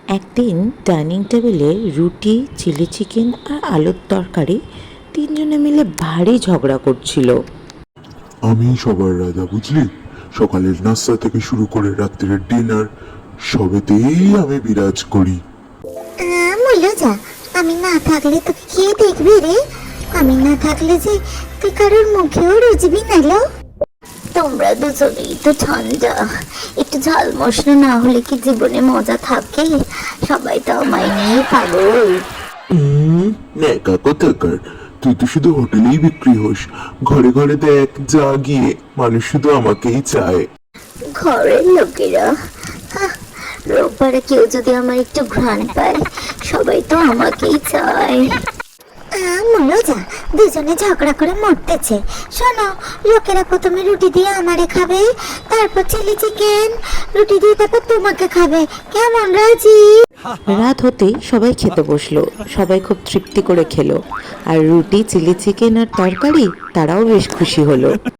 একদিন ডাইনিং টেবিলে রুটি, চিলি চিকেন আর আলুর তরকারি তিনজনে মিলে ভারী ঝগড়া করছিল। আমি সবার রাজা, বুঝলি? সকালের নাস্তা থেকে শুরু করে রাত্রের ডিনার সবেতেই আমি বিরাজ করি। মূল্যজা, আমি না থাকলে তোকে খেয়ে দেখবি রে। আমি না থাকলে যে তুই কারোর মুখেও রুজবি নালো। তোমরা দুজনেই তো ঠান্ডা, একটু ঝাল মশলা না হলে কি জীবনে মজা থাকে? সবাই তো আমায় নিয়ে পাগল। ন্যাকা কোথাকার, তুই তো শুধু হোটেলেই বিক্রি হোস। ঘরে ঘরে দেখ যা গিয়ে, মানুষ শুধু আমাকেই চায়। ঘরের লোকেরা, রোববারে কেউ যদি আমার একটু ঘ্রাণ পায়, সবাই তো আমাকেই চায়। মূল্যজা, দুজনে ঝগড়া করে মরতেছে। শোনো, লোকেরা প্রথমে রুটি দিয়ে আমারে খাবে, তারপর চিলি চিকেন, রুটি দিয়ে তারপর তোমাকে খাবে। কেমন রাজি? রাত হতেই সবাই খেতে বসলো। সবাই খুব তৃপ্তি করে খেলো, আর রুটি, চিলি চিকেন আর তরকারি তারাও বেশ খুশি হলো।